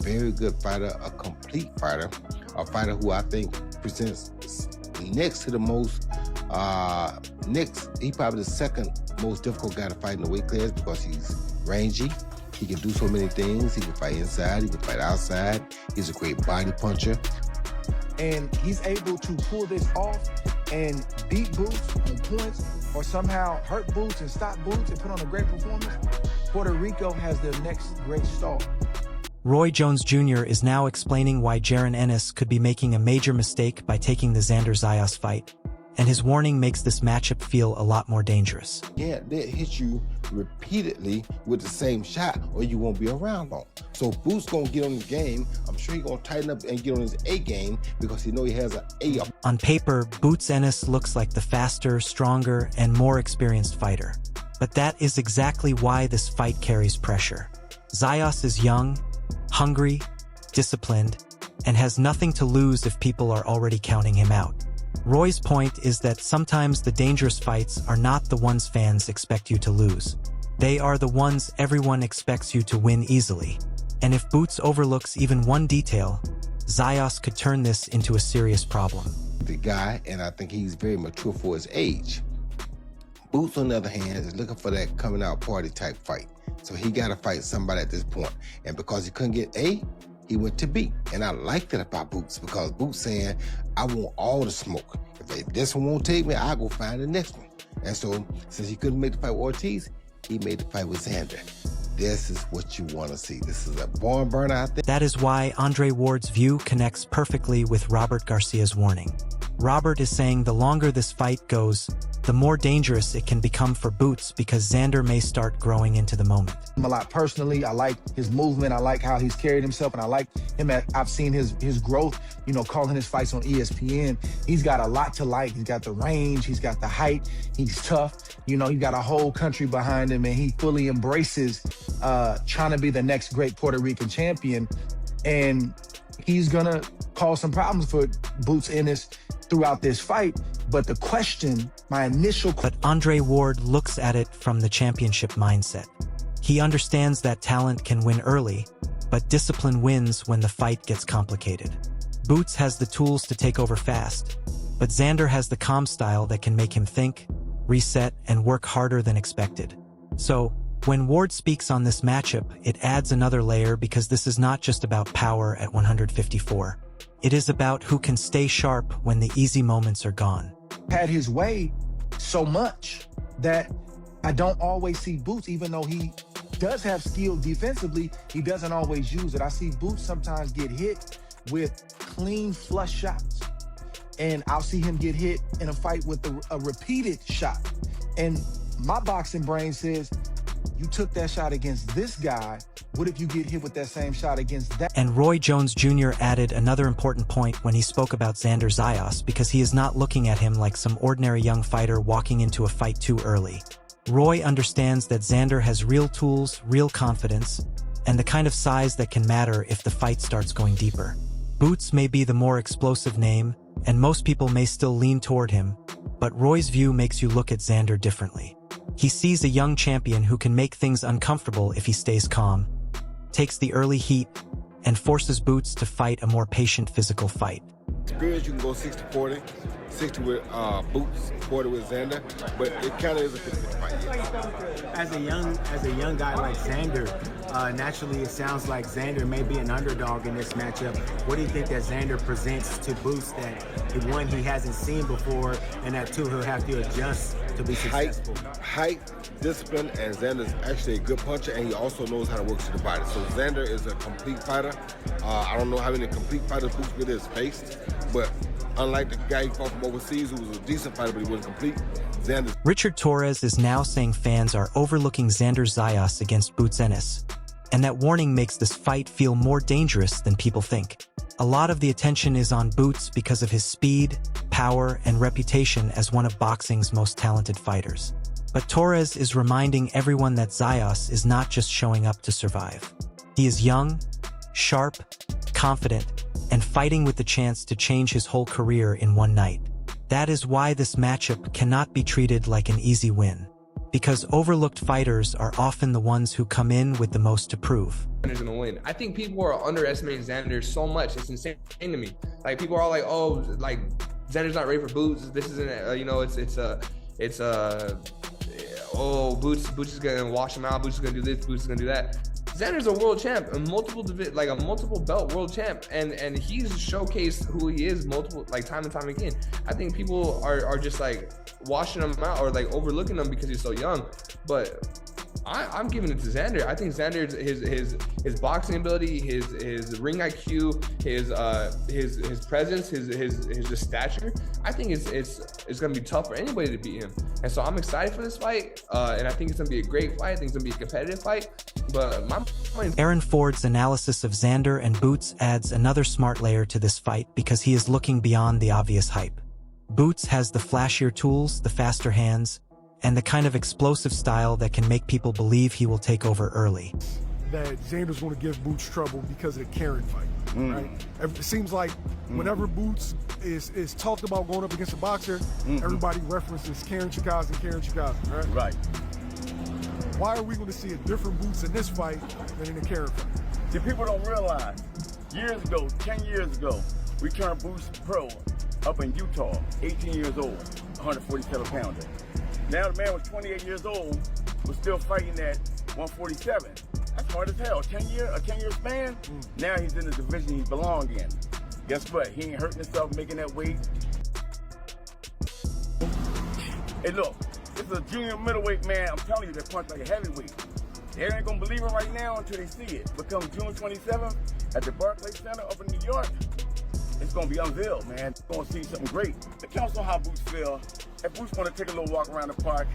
very good fighter, a complete fighter, a fighter who I think presents next to the most, he's probably the second most difficult guy to fight in the weight class because he's rangy. He can do so many things. He can fight inside, he can fight outside. He's a great body puncher. And he's able to pull this off and beat Boots on points or somehow hurt Boots and stop Boots and put on a great performance. Puerto Rico has their next great star. Roy Jones Jr. is now explaining why Jaron Ennis could be making a major mistake by taking the Xander Zayas fight, and his warning makes this matchup feel a lot more dangerous. Yeah, they hit you repeatedly with the same shot or you won't be around long. So Boots gonna get on his game. I'm sure he's gonna tighten up and get on his A game because he know he has an A up. On paper, Boots Ennis looks like the faster, stronger, and more experienced fighter. But that is exactly why this fight carries pressure. Zayas is young, hungry, disciplined, and has nothing to lose if people are already counting him out. Roy's point is that sometimes the dangerous fights are not the ones fans expect you to lose. They are the ones everyone expects you to win easily. And if Boots overlooks even one detail, Zayas could turn this into a serious problem. The guy, and I think he's very mature for his age. Boots, on the other hand, is looking for that coming out party type fight. So he got to fight somebody at this point. And because he couldn't get A, he went to B. And I like that about Boots because Boots saying, I want all the smoke. If this one won't take me, I'll go find the next one. And so since he couldn't make the fight with Ortiz, he made the fight with Xander. This is what you want to see. This is a barn burner, I think. That is why Andre Ward's view connects perfectly with Robert Garcia's warning. Robert is saying the longer this fight goes, the more dangerous it can become for Boots because Xander may start growing into the moment. A lot personally, I like his movement, I like how he's carried himself, and I like him. I've seen his growth, calling his fights on ESPN. He's got a lot to like. He's got the range, he's got the height, he's tough. He's got a whole country behind him, and he fully embraces trying to be the next great Puerto Rican champion. And he's gonna cause some problems for Boots Ennis throughout this fight. But the question, my initial question... But Andre Ward looks at it from the championship mindset. He understands that talent can win early, but discipline wins when the fight gets complicated. Boots has the tools to take over fast, but Xander has the calm style that can make him think, reset, and work harder than expected. So, when Ward speaks on this matchup, it adds another layer because this is not just about power at 154. It is about who can stay sharp when the easy moments are gone. Had his way so much that I don't always see Boots, even though he does have skill defensively, he doesn't always use it. I see Boots sometimes get hit with clean flush shots, and I'll see him get hit in a fight with a repeated shot. And my boxing brain says, you took that shot against this guy, what if you get hit with that same shot against that? And Roy Jones Jr. added another important point when he spoke about Xander Zayas because he is not looking at him like some ordinary young fighter walking into a fight too early. Roy understands that Xander has real tools, real confidence, and the kind of size that can matter if the fight starts going deeper. Boots may be the more explosive name, and most people may still lean toward him, but Roy's view makes you look at Xander differently. He sees a young champion who can make things uncomfortable if he stays calm, takes the early heat, and forces Boots to fight a more patient physical fight. Experience, you can go 60-40, 60 with Boots, 40 with Xander, but it kind of is a 50-50 fight. As a young guy like Xander, naturally it sounds like Xander may be an underdog in this matchup. What do you think that Xander presents to Boots that, one, he hasn't seen before, and that, two, he'll have to adjust to be successful? Height, discipline, and Xander's actually a good puncher, and he also knows how to work to the body. So Xander is a complete fighter. I don't know how many complete fighters Boots really has faced, but unlike the guy he fought from overseas who was a decent fighter but he wasn't complete, Xander... Richard Torres is now saying fans are overlooking Xander Zayas against Boots Ennis, and that warning makes this fight feel more dangerous than people think. A lot of the attention is on Boots because of his speed, power, and reputation as one of boxing's most talented fighters. But Torres is reminding everyone that Zayas is not just showing up to survive. He is young, sharp, confident, and fighting with the chance to change his whole career in one night. That is why this matchup cannot be treated like an easy win, because overlooked fighters are often the ones who come in with the most to prove. Xander's gonna win. I think people are underestimating Xander so much. It's insane to me. Like, people are all like, oh, like, Xander's not ready for Boots. This isn't, you know, oh, Boots is gonna wash him out. Boots is gonna do this. Boots is gonna do that. Xander's a world champ, a multiple belt world champ, and he's showcased who he is time and time again. I think people are just like washing him out or like overlooking him because he's so young, but I'm giving it to Xander. I think Xander's his boxing ability, his ring IQ, his presence, his just stature. I think it's gonna be tough for anybody to beat him. And so I'm excited for this fight, and I think it's gonna be a great fight. I think it's gonna be a competitive fight. But Aaron Ford's analysis of Xander and Boots adds another smart layer to this fight because he is looking beyond the obvious hype. Boots has the flashier tools, the faster hands, and the kind of explosive style that can make people believe he will take over early. That Xander's going to give Boots trouble because of the Karen fight, right? It seems like whenever Boots is talked about going up against a boxer, everybody references Karen Chikadze and Karen Chikadze, right? Right. Why are we going to see a different Boots in this fight than in the Karen fight? See, people don't realize, years ago, 10 years ago, we turned Boots pro up in Utah, 18 years old, 147 pounder. Now the man was 28 years old, was still fighting at 147. That's hard as hell. A 10-year span. Now he's in the division he belongs in. Guess what? He ain't hurting himself making that weight. Hey, look, this is a junior middleweight man. I'm telling you, they punch like a heavyweight. They ain't gonna believe it right now until they see it. But come June 27th at the Barclays Center up in New York, it's gonna be unveiled, man. You're gonna see something great. It counts on how Boots feel. If Boots wanna take a little walk around the park,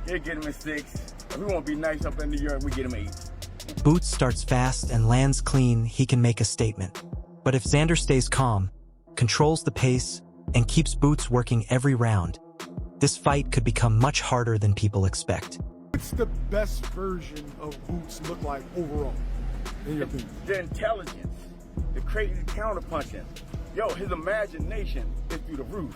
he'll get him in 6. If we wanna be nice up in New York, we get him 8. Boots starts fast and lands clean, he can make a statement. But if Xander stays calm, controls the pace, and keeps Boots working every round, this fight could become much harder than people expect. What's the best version of Boots look like overall, in your opinion? The intelligence, the crazy counterpunching. Yo, his imagination is through the roof.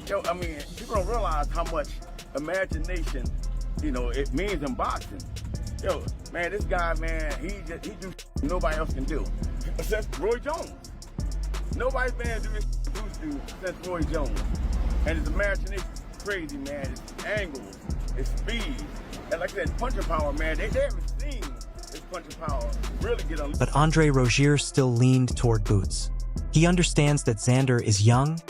Yo, I mean, people don't realize how much imagination, you know, it means in boxing. Yo, man, this guy, man, he do nobody else can do. Since Roy Jones. Nobody's been able to do this Boots do since Roy Jones. And his imagination is crazy, man. His angles, his speed. And like I said, punching power, man, they haven't seen his punching power really get on. But Andre Rozier still leaned toward Boots. He understands that Xander is young,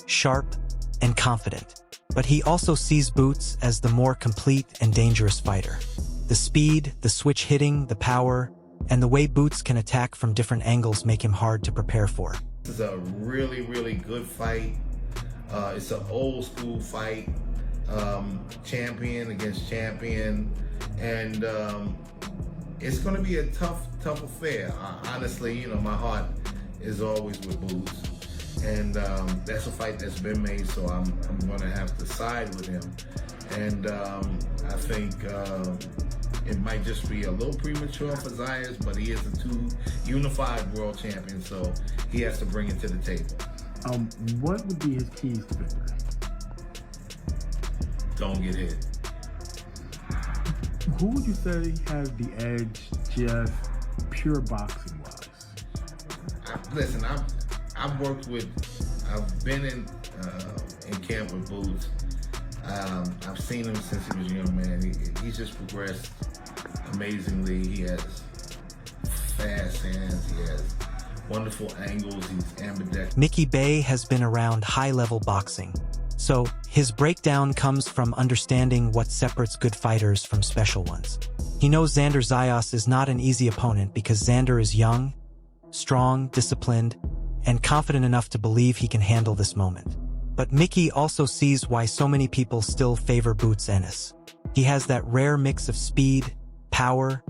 sharp, and confident. But he also sees Boots as the more complete and dangerous fighter. The speed, the switch hitting, the power, and the way Boots can attack from different angles make him hard to prepare for. This is a really, really good fight. It's an old school fight, champion against champion, and it's going to be a tough affair. Honestly, you know, my heart is always with Boots, and that's a fight that's been made, so I'm going to have to side with him. And I think it might just be a little premature for Zayas, but he is a 2 unified world champion, so he has to bring it to the table. What would be his keys to victory? Don't get hit. Who would you say has the edge, just pure boxing wise? Listen, I've been in camp with Boots. I've seen him since he was a young man. He's just progressed amazingly. He has fast hands. He has wonderful angles. He's ambidextrous. Mickey Bay has been around high-level boxing, so his breakdown comes from understanding what separates good fighters from special ones. He knows Xander Zayas is not an easy opponent because Xander is young, strong, disciplined, and confident enough to believe he can handle this moment. But Mickey also sees why so many people still favor Boots Ennis. He has that rare mix of speed, power,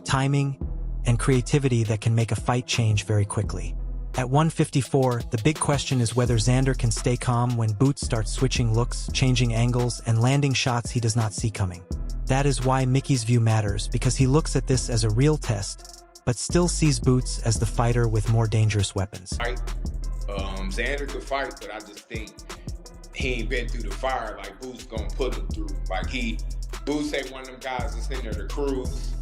timing, and creativity that can make a fight change very quickly. At 154, the big question is whether Xander can stay calm when Boots starts switching looks, changing angles, and landing shots he does not see coming. That is why Mickey's view matters, because he looks at this as a real test, but still sees Boots as the fighter with more dangerous weapons. Xander could fight, but I just think he ain't been through the fire like Boots gonna put him through. Like he Boots ain't one of them guys that's in there to cruise.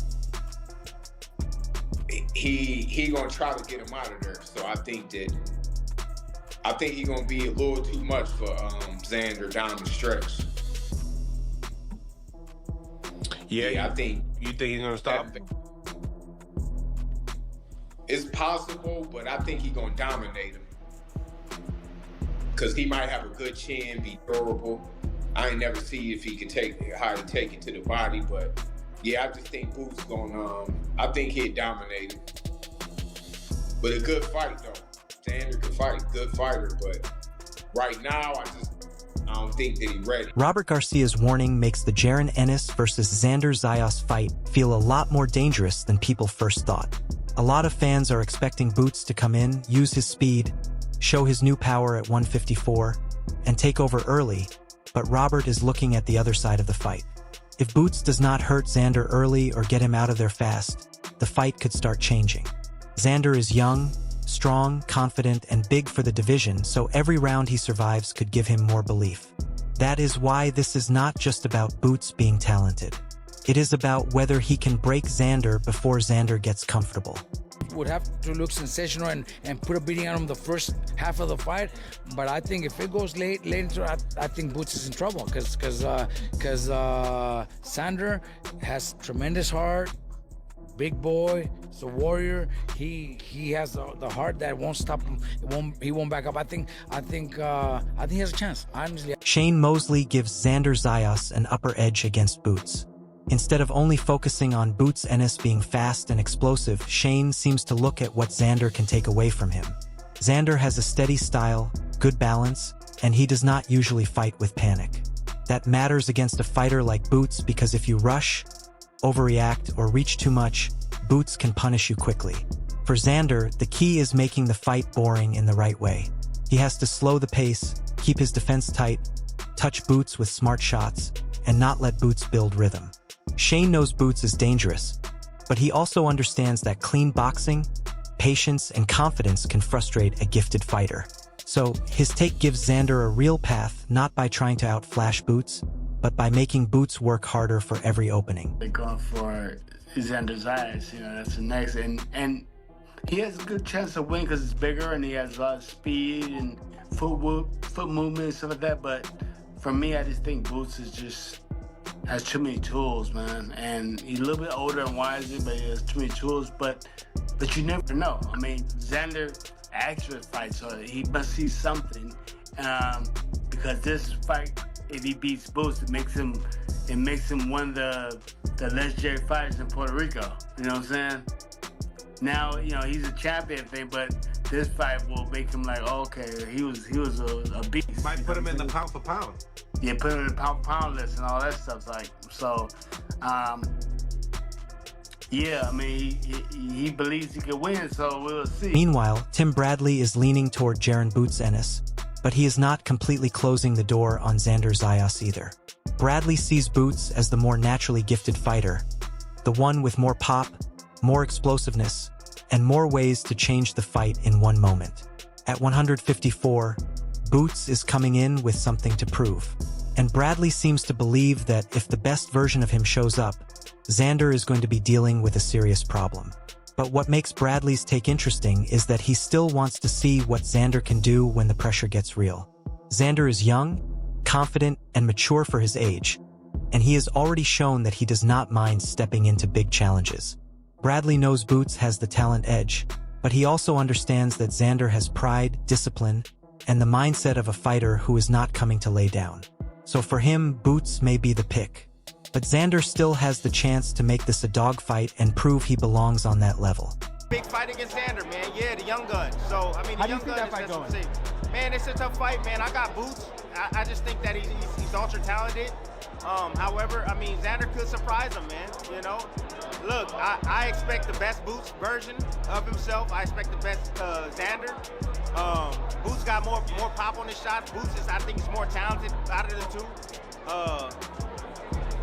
He gonna try to get him out of there. So I think he gonna be a little too much for Xander down the stretch. Yeah, I think. You think he's gonna stop? It's possible, but I think he's gonna dominate him. Cause he might have a good chin, be durable. I ain't never see if he can how to take it to the body, but yeah, I just think Boots gonna. I think he'd dominate him. But a good fight though. Xander could fight, good fighter, but right now I don't think that he's ready. Robert Garcia's warning makes the Jaron Ennis versus Xander Zayas fight feel a lot more dangerous than people first thought. A lot of fans are expecting Boots to come in, use his speed, show his new power at 154, and take over early, but Robert is looking at the other side of the fight. If Boots does not hurt Xander early or get him out of there fast, the fight could start changing. Xander is young, strong, confident, and big for the division, so every round he survives could give him more belief. That is why this is not just about Boots being talented. It is about whether he can break Xander before Xander gets comfortable. Would have to look sensational and put a beating on him the first half of the fight, but I think if it goes late into I think Boots is in trouble because Xander has tremendous heart, big boy, he's a warrior. He has the heart that won't stop him. He won't back up. I think he has a chance. Honestly. Shane Mosley gives Xander Zayas an upper edge against Boots. Instead of only focusing on Boots Ennis being fast and explosive, Shane seems to look at what Xander can take away from him. Xander has a steady style, good balance, and he does not usually fight with panic. That matters against a fighter like Boots because if you rush, overreact, or reach too much, Boots can punish you quickly. For Xander, the key is making the fight boring in the right way. He has to slow the pace, keep his defense tight, touch Boots with smart shots, and not let Boots build rhythm. Shane knows Boots is dangerous, but he also understands that clean boxing, patience, and confidence can frustrate a gifted fighter. So, his take gives Xander a real path, not by trying to outflash Boots, but by making Boots work harder for every opening. They're going for Xander Zayas, that's the next, and he has a good chance to win because he's bigger and he has a lot of speed and foot movement and stuff like that, but for me, I just think Boots has too many tools, man, and he's a little bit older and wiser, but he has too many tools, but you never know. I mean, Xander actually fights, so he must see something, because this fight, if he beats Boots, it makes him one of the legendary fighters in Puerto Rico. You know what I'm saying? Now, he's a champion thing, but this fight will make him like, oh, okay, he was a beast. Might put him in the pound for pound. Yeah, put him in the pound for pound list and all that stuff. Yeah, I mean, he believes he can win, so we'll see. Meanwhile, Tim Bradley is leaning toward Jaron Boots Ennis, but he is not completely closing the door on Xander Zayas either. Bradley sees Boots as the more naturally gifted fighter, the one with more pop, more explosiveness, and more ways to change the fight in one moment. At 154, Boots is coming in with something to prove, and Bradley seems to believe that if the best version of him shows up, Xander is going to be dealing with a serious problem. But what makes Bradley's take interesting is that he still wants to see what Xander can do when the pressure gets real. Xander is young, confident, and mature for his age, and he has already shown that he does not mind stepping into big challenges. Bradley knows Boots has the talent edge, but he also understands that Xander has pride, discipline, and the mindset of a fighter who is not coming to lay down. So for him, Boots may be the pick. But Xander still has the chance to make this a dogfight and prove he belongs on that level. Big fight against Xander, man. Yeah, the young gun. So, I mean, the young gun is just going? Man, it's a tough fight, man. I got Boots. I just think that he's ultra talented. However, I mean, Xander could surprise him, man. Look, I expect the best Boots version of himself. I expect the best Xander. Boots got more pop on his shots. Boots is, I think, he's more talented out of the two.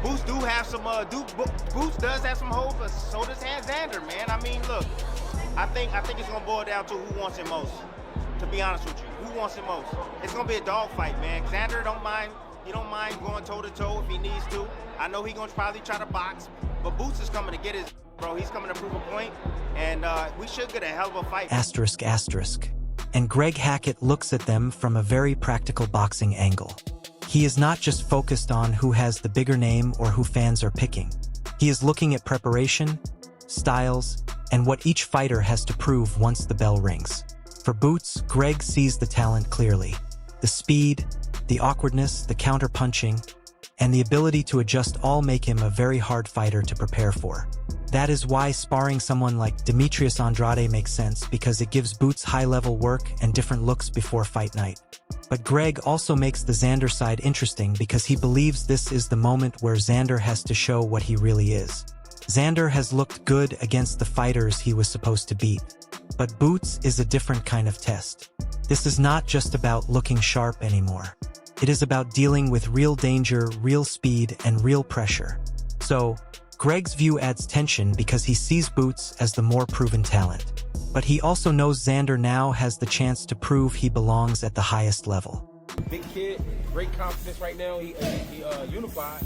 Boots do have some, Boots does have some hope, but so does Xander, man. I mean, look, I think it's gonna boil down to who wants it most. To be honest with you, who wants it most? It's gonna be a dogfight, man. Xander don't mind He don't mind going toe-to-toe if he needs to. I know he's going to probably try to box, but Boots is coming to get his, bro. He's coming to prove a point, and we should get a hell of a fight. Asterisk, asterisk. And Greg Hackett looks at them from a very practical boxing angle. He is not just focused on who has the bigger name or who fans are picking. He is looking at preparation, styles, and what each fighter has to prove once the bell rings. For Boots, Greg sees the talent clearly. The speed, the awkwardness, the counter-punching, and the ability to adjust all make him a very hard fighter to prepare for. That is why sparring someone like Demetrius Andrade makes sense, because it gives Boots high-level work and different looks before fight night. But Greg also makes the Xander side interesting because he believes this is the moment where Xander has to show what he really is. Xander has looked good against the fighters he was supposed to beat. But Boots is a different kind of test. This is not just about looking sharp anymore. It is about dealing with real danger, real speed, and real pressure. So, Greg's view adds tension because he sees Boots as the more proven talent. But he also knows Xander now has the chance to prove he belongs at the highest level. Big kid, great confidence right now. He unified.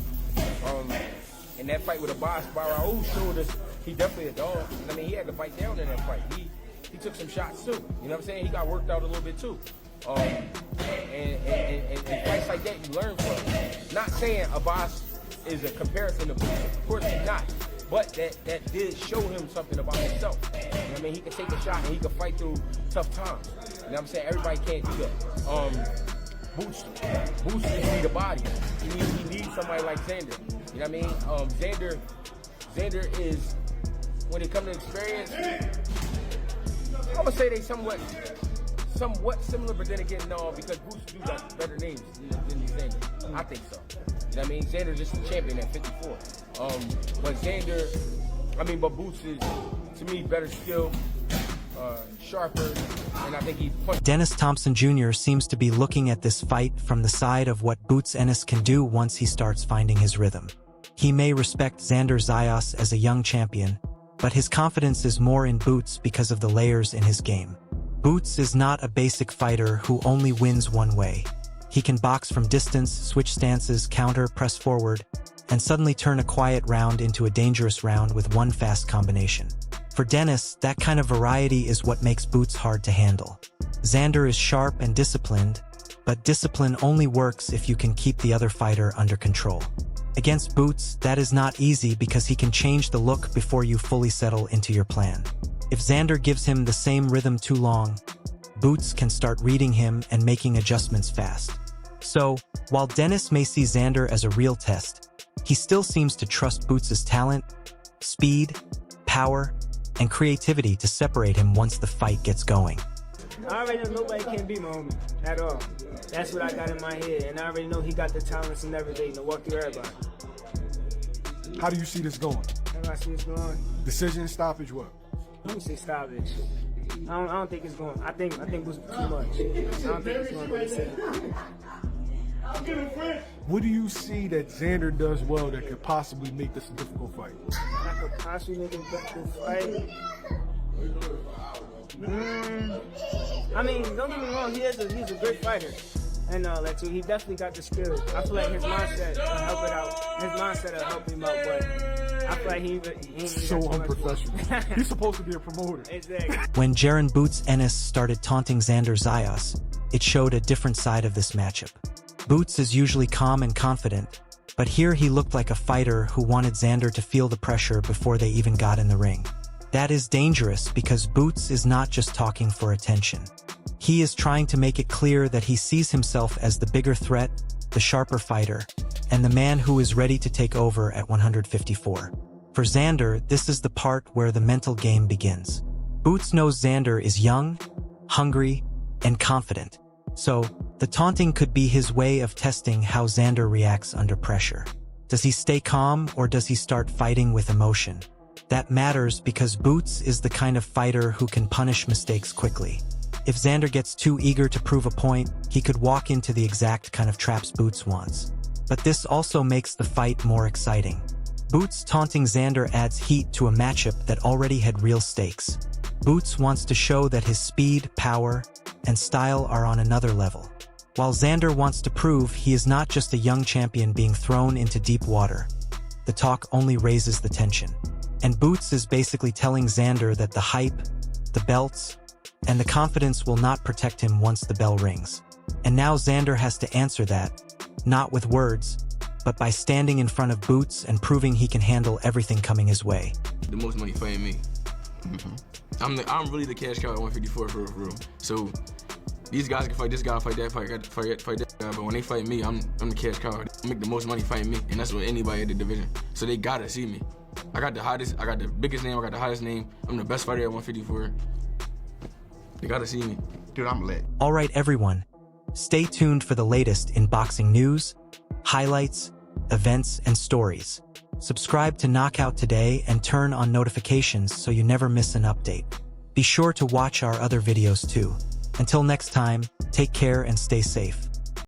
In that fight with Abbas, Barraou showed us he definitely a dog. I mean, he had to bite down in that fight. He took some shots too. You know what I'm saying? He got worked out a little bit too. And fights like that you learn from. Not saying Abbas is a comparison to Boots. Of course he's not. But that did show him something about himself. You know what I mean? He can take a shot and he can fight through tough times. You know what I'm saying? Everybody can't do that. Boots just need a body. He needs somebody like Xander. You know what I mean? Xander is, when it comes to experience, I'm gonna say they somewhat similar, but then again, no, because Boots do got better names than Xander. I think so. You know what I mean? Xander's just the champion at 54. But Boots is, to me, better skill, sharper, and I think he punched. Dennis Thompson Jr. seems to be looking at this fight from the side of what Boots Ennis can do once he starts finding his rhythm. He may respect Xander Zayas as a young champion, but his confidence is more in Boots because of the layers in his game. Boots is not a basic fighter who only wins one way. He can box from distance, switch stances, counter, press forward, and suddenly turn a quiet round into a dangerous round with one fast combination. For Dennis, that kind of variety is what makes Boots hard to handle. Xander is sharp and disciplined, but discipline only works if you can keep the other fighter under control. Against Boots, that is not easy because he can change the look before you fully settle into your plan. If Xander gives him the same rhythm too long, Boots can start reading him and making adjustments fast. So, while Dennis may see Xander as a real test, he still seems to trust Boots' talent, speed, power, and creativity to separate him once the fight gets going. I already know nobody can beat my homie at all. That's what I got in my head, and I already know he got the talents and everything to walk through everybody. How do you see this going? How do I see this going? Decision, stoppage, what? Let me say stoppage. I don't think it's going. I think Boots too much. I don't think it's going to be safe. What do you see that Xander does well that could possibly make this a difficult fight? That could possibly make it a difficult fight? I mean, don't get me wrong, he's a great fighter. And he definitely got the skill. I feel like his mindset will help it out. His mindset will help him out, but I feel like he so unprofessional. He's supposed to be a promoter. Exactly. When Jaron Boots Ennis started taunting Xander Zayas, it showed a different side of this matchup. Boots is usually calm and confident, but here he looked like a fighter who wanted Xander to feel the pressure before they even got in the ring. That is dangerous because Boots is not just talking for attention. He is trying to make it clear that he sees himself as the bigger threat, the sharper fighter, and the man who is ready to take over at 154. For Xander, this is the part where the mental game begins. Boots knows Xander is young, hungry, and confident. So, the taunting could be his way of testing how Xander reacts under pressure. Does he stay calm or does he start fighting with emotion? That matters because Boots is the kind of fighter who can punish mistakes quickly. If Xander gets too eager to prove a point, he could walk into the exact kind of traps Boots wants. But this also makes the fight more exciting. Boots taunting Xander adds heat to a matchup that already had real stakes. Boots wants to show that his speed, power, and style are on another level. While Xander wants to prove he is not just a young champion being thrown into deep water, the talk only raises the tension. And Boots is basically telling Xander that the hype, the belts, and the confidence will not protect him once the bell rings. And now Xander has to answer that, not with words, but by standing in front of Boots and proving he can handle everything coming his way. The most money fighting me. I'm really the cash cow at 154 for real. So these guys can fight this guy, fight that, fight that guy, but when they fight me, I'm the cash cow. I make the most money fighting me, and that's with anybody at the division. So they gotta see me. I got the hottest, I got the biggest name, I got the hottest name. I'm the best fighter at 154. They gotta see me. Dude, I'm lit. All right, everyone. Stay tuned for the latest in boxing news, highlights, events, and stories. Subscribe to Knockout today and turn on notifications so you never miss an update. Be sure to watch our other videos too. Until next time, take care and stay safe.